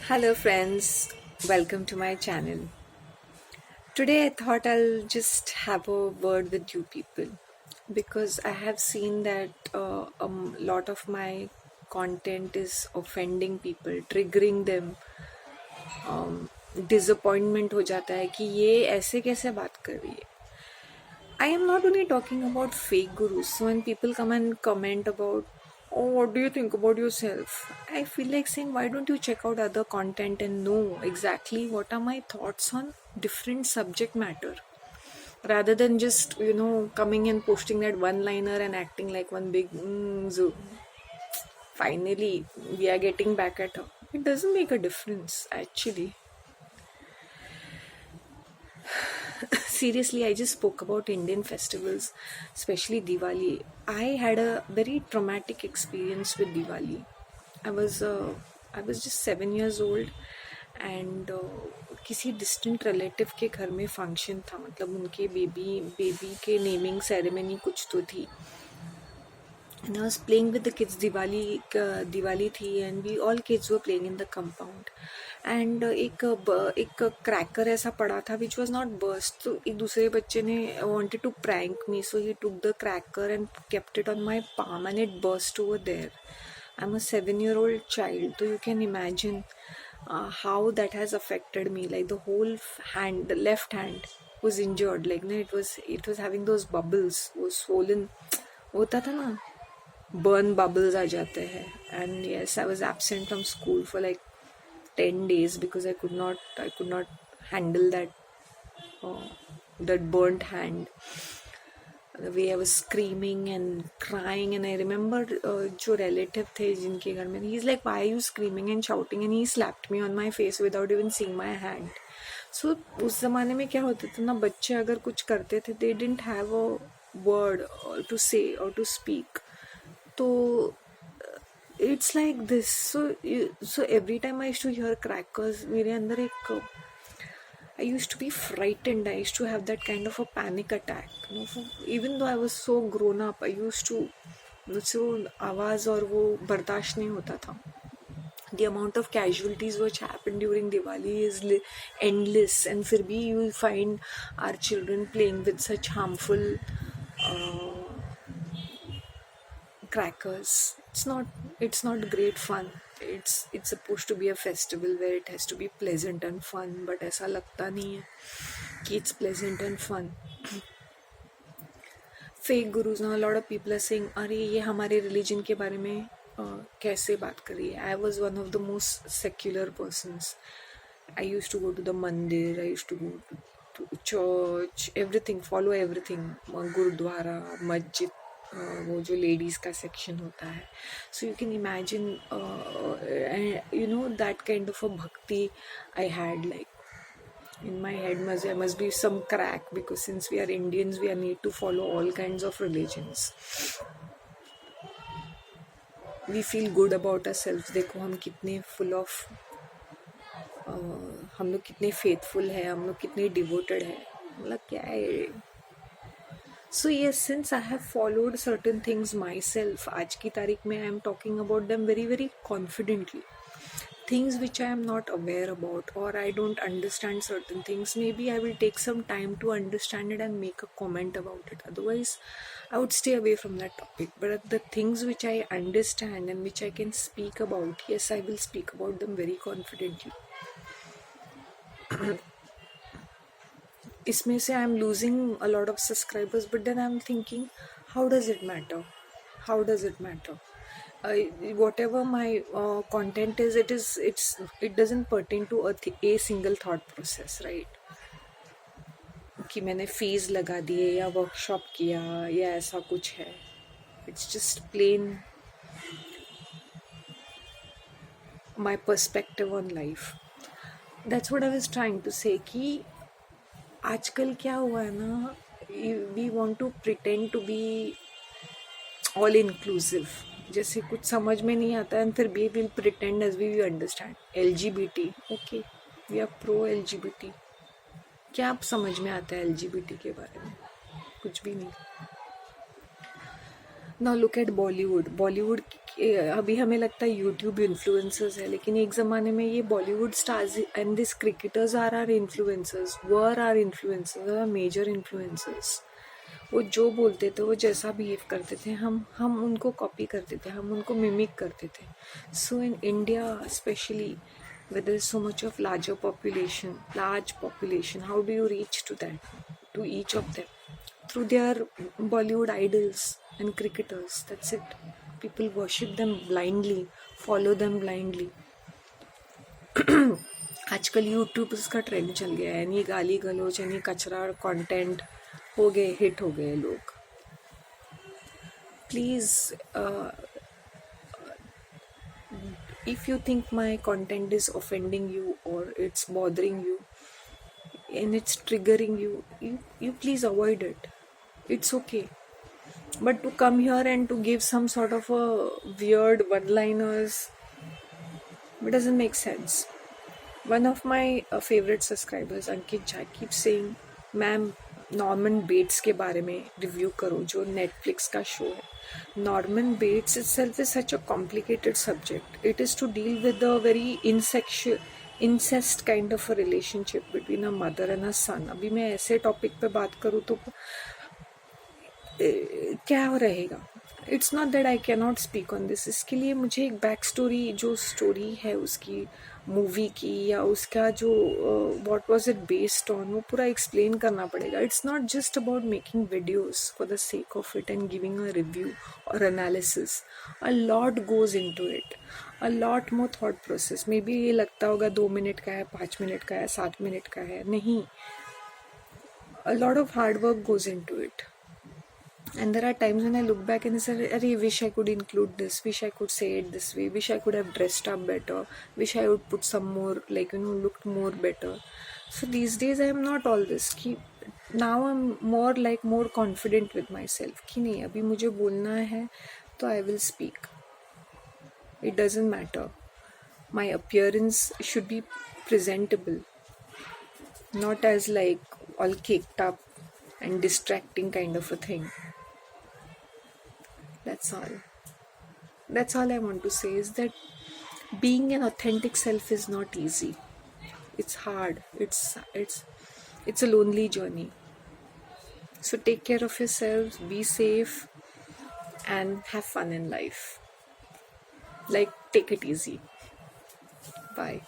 Hello, friends. Welcome to my channel. Today, I thought I'll just have a word with you people because I have seen that a lot of my content is offending people, triggering them. Disappointment हो जाता है कि ये ऐसे कैसे बात कर रही है. I am not only talking about fake gurus. So when people come and comment about, oh, what do you think about yourself? I feel like saying, why don't you check out other content and know exactly what are my thoughts on different subject matter? Rather than just, coming and posting that one liner and acting like one big, zoo. Finally, we are getting back at her. It doesn't make a difference, actually. Seriously, I just spoke about Indian festivals, especially Diwali. I had a very traumatic experience with Diwali. I was uh, I was just 7 years old and किसी distant relative के घर में function था. मतलब उनके baby के naming ceremony कुछ तो थी. And I was playing with the kids. Diwali थी and we all kids were playing in the compound. And एक क्रैकर ऐसा पड़ा था which was not burst. तो एक दूसरे बच्चे ने wanted to prank me, so he took the cracker and kept it on my palm and it burst over there. I'm a 7-year-old child, so you can imagine how that has affected me. Like the whole hand, the left hand was injured. Like no, it was having those bubbles, was swollen. होता था ना, burn bubbles आ जाते हैं. And yes, I was absent from school for like 10 days because I could not handle uh, that burnt hand. The way I was screaming and crying, and I remember जो relative थे जिनके घर में, he's like, why are you screaming and shouting, and he slapped me on my face without even seeing my hand. So उस ज़माने में क्या होता था ना, बच्चे अगर कुछ करते थे, they didn't have a word to say or to speak. तो it's like this. So every time I used to hear crackers, मेरे अंदर एक I used to be frightened. I used to have that kind of a panic attack. Even though I was so grown up, I used to मुझसे वो आवाज़ और वो बर्दाश्त नहीं होता था. The amount of casualties which happen during Diwali is endless, and फिर भी you will find our children playing with such harmful uh, crackers. It's not great fun. It's supposed to be a festival where it has to be pleasant and fun, but ऐसा लगता नहीं है कि it's pleasant and fun. Fake gurus. Now a lot of people are saying, अरे ये हमारे religion के बारे में कैसे बात कर रही है. I was one of the most secular persons. I used to go to the mandir, I used to go to church, everything, follow everything, gurdwara, मस्जिद, वो जो लेडीज़ का सेक्शन होता है. So you can imagine that kind of a bhakti I had. Like in my head there must be some crack, because since we are Indians, we need to follow all kinds of religions. We feel good about ourselves. देखो हम कितने full of हम लोग कितने faithful है, हम लोग कितने डिवोटेड है. मतलब क्या है. So yes, since I have followed certain things myself, आज की तारीख में I am talking about them very very confidently. Things which I am not aware about, or I don't understand certain things, maybe I will take some time to understand it and make a comment about it. Otherwise, I would stay away from that topic. But the things which I understand and which I can speak about, yes, I will speak about them very confidently. इसमें से I am losing a lot of subscribers, but then I am thinking, how does it matter, how does it matter. Whatever my content is, it doesn't pertain to a single thought process, right? कि मैंने fees लगा दिए या workshop किया या ऐसा कुछ है. It's just plain my perspective on life. That's what I was trying to say कि आजकल क्या हुआ है ना, we want to pretend to be all inclusive. जैसे कुछ समझ में नहीं आता है, फिर भी will pretend as we understand. LGBT, okay, we are pro LGBT. क्या आप समझ में आता है LGBT के बारे में? कुछ भी नहीं. नाउ लुक एट बॉलीवुड अभी हमें लगता है यूट्यूब इन्फ्लुएंसर्स है, लेकिन एक ज़माने में ये Bollywood stars and this cricketers are influencers, were are influencers, are major influencers. वो जो बोलते थे, वो जैसा बिहेव करते थे, हम उनको कॉपी करते थे, हम उनको मिमिक करते थे. So in India specially, where there is so much of large population, how do you reach to that, to each of them? Through their Bollywood idols and cricketers. That's it. People worship them blindly, follow them blindly. आजकल YouTube का trend चल गया है, यानी गाली गलोच, यानी कचरा content हो गए, हिट हो गए लोग. Please, if you think my content is offending you or it's bothering you and it's triggering you, you please avoid it. It's okay. But to come here and to give some sort of a weird one-liners, it doesn't make sense. One of my favorite subscribers, Ankit Jha, keeps saying, ma'am Norman Bates के बारे में review करो, जो Netflix का show है. Norman Bates itself is such a complicated subject. It is to deal with a very incest kind of a relationship between a mother and a son. अभी मैं ऐसे टॉपिक पे बात करूँ तो क्या रहेगा? It's not that I can not speak on this. इसके लिए मुझे एक बैक स्टोरी, जो स्टोरी है उसकी मूवी की, या उसका जो what was it based on, वो पूरा एक्सप्लेन करना पड़ेगा. It's not just about making videos for the sake of it and giving a review और analysis. A lot goes into it, a lot more thought process. Maybe ये लगता होगा 2 minute का है, 5 मिनट का है, 7 मिनट का है. नहीं, a lot of hard work goes into it. And there are times when I look back and say, I wish I could include this, wish I could say it this way, wish I could have dressed up better, wish I would put some more, like, looked more better. So these days I am not all this. Now I'm more confident with myself. कि नहीं, अभी मुझे बोलना है तो I will speak. It doesn't matter. My appearance should be presentable, not as like all caked up and distracting kind of a thing. That's all I want to say, is that being an authentic self is not easy. It's hard. It's a lonely journey. So take care of yourselves, be safe, and have fun in life. Like, take it easy. Bye.